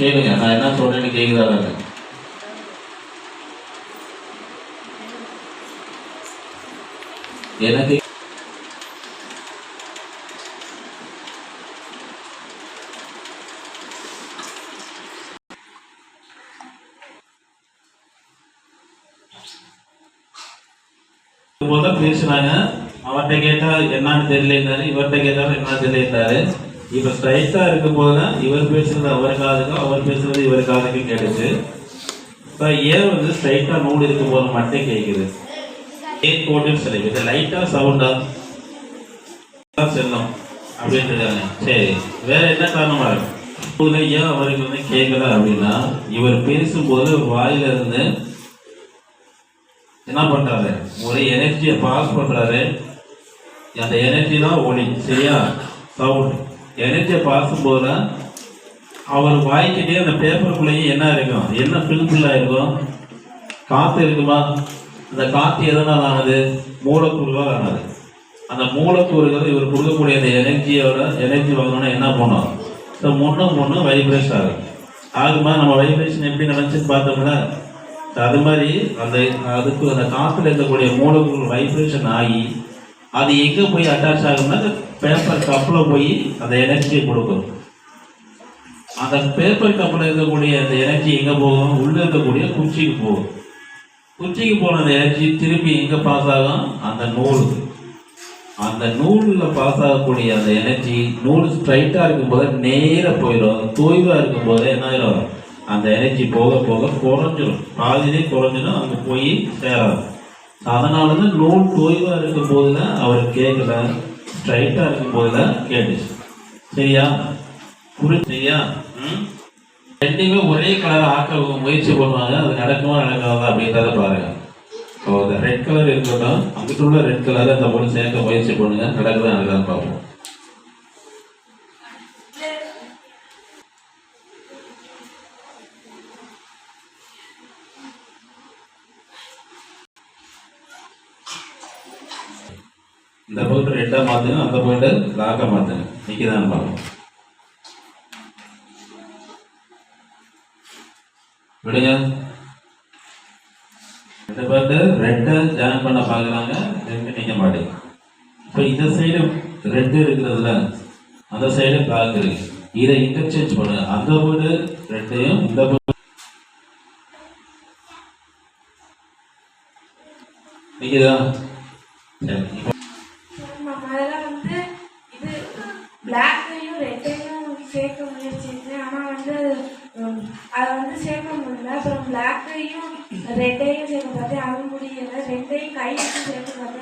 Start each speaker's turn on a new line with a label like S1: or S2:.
S1: கேளுங்க, நான் என்ன சொல்றேன்னு கேக்குதா? எனக்கு பேசுனாங்க. அவர்கிட்ட கேட்டா என்னன்னு தெரியலன்னாரு, இவர்கிட்ட கேட்டாலும் என்ன தெரியலன்னாரு. இப்ப ஸ்ட்ரைட்டா இருக்கும் போதுதான் இவர் பேசுறது அவர் காதுக்கும், அவர் பேசுறது இவர் காதுக்கும் கேட்டுச்சு. இப்ப ஏன் வந்து ஸ்ட்ரைட்டா நூல் இருக்கும் போது மட்டும் கேட்குது. ஏன் கோட்டுன்னு சொல்லி இது லைட்டா சவுண்டா செல்லும் அப்படின்னு இருக்காங்க. சரி, வேற என்ன காரணமா இருக்கும் ஏன் அவருக்கு வந்து கேட்கல அப்படின்னா, இவர் பேசும்போது வாயில இருந்து என்ன பண்றாரு, ஒரு எனர்ஜியை பாஸ் பண்றாரு. அந்த எனர்ஜி தான் ஒளி, சரியா? சவுண்ட் எனர்ஜியை பாஸ் போது அவர் வாய்க்கிட்டே அந்த பேப்பருக்குள்ளேயே என்ன இருக்கும், என்ன ஃபில்ஃபில்லா இருக்கும், காத்து இருக்குமா? அந்த காத்து எதனால் ஆனது? மூலக்கூறுகள் ஆனது. அந்த மூலக்கூறுகள் இவர் கொடுக்கக்கூடிய அந்த எனர்ஜி வாங்கணும்னா என்ன பண்ணும்? முன்னும் வைப்ரேஷன் ஆகும். ஆகுமா? நம்ம வைப்ரேஷன் எப்படி நினைச்சுன்னு பார்த்தோம்னா, அது மாதிரி அதுக்கு அந்த காத்துல இருக்கக்கூடிய மூலக்கூறு வைப்ரேஷன் ஆகி அது எங்கே போய் அட்டாச் ஆகும்னா பேப்பர் கப்பில் போய் அந்த எனர்ஜியை கொடுக்கும். அந்த பேப்பர் கப்பில் இருக்கக்கூடிய அந்த எனர்ஜி எங்கே போகும்? உள்ளே இருக்கக்கூடிய குச்சிக்கு போகும். குச்சிக்கு போன அந்த எனர்ஜி திருப்பி எங்கே பாஸ் ஆகும்? அந்த நூலுக்கு. அந்த நூலில் பாஸ் ஆகக்கூடிய அந்த எனர்ஜி நூல் ஸ்ட்ரைட்டாக இருக்கும்போது நேராக போயிடும். தோய்வாக இருக்கும்போது என்ன ஆயிடும்? அந்த எனர்ஜி போக போக குறைஞ்சிடும், பாதியிலே குறைஞ்சிடும், அங்கே போய் சேராது. அதனால தான் நூல் தோய்வாக இருக்கும் போது தான் அவர் கேட்கல, ஸ்ட்ரைட்டாக இருக்கும் போது தான் கேட்டுச்சு. சரியா? சரியா? ரெண்டுமே ஒரே கலர் ஆக்க முயற்சி பண்ணுவாங்க. அது நடக்குமா நடக்காதா அப்படின்றத பாருங்க. ஸோ அந்த ரெட் கலர் இருக்கட்டும், அங்கிட்டு உள்ள ரெட் கலர் அந்த பொண்ணு சேர்க்க முயற்சி பண்ணுங்க. நடக்குதா நடக்காதுன்னு பார்ப்போம். இந்த பாயிண்ட் ரெட்டா மாத்துங்க, அந்த பாயிண்ட் பிளாக்கா மாத்துங்க. நிக்கதான் பார்ப்போம். விடுங்க. இந்த பாயிண்ட் ரெட்டை ஜாயின் பண்ண பாக்குறாங்க, ரெண்டு நிக்க மாட்டேங்க. இப்போ இந்த சைடு ரெட் இருக்கிறதுல அந்த சைடு பிளாக் இருக்கு. இதை இன்டர்சேஞ்ச் பண்ணுங்க. அந்த பாயிண்ட் ரெட்டையும் இந்த பாயிண்ட் நிக்கதா? சரி,
S2: பிளாக்கையும் ரெட்டையும் சேர்க்க முயற்சிச்சேன். ஆனால் வந்து அதை வந்து சேர்க்க முடியல. அப்புறம் பிளாக்கையும் ரெட்டையும் சேர்க்க பார்த்தேன், அது முடியலை. ரெட்டையும் கை வச்சு சேர்க்க பார்த்தேன்,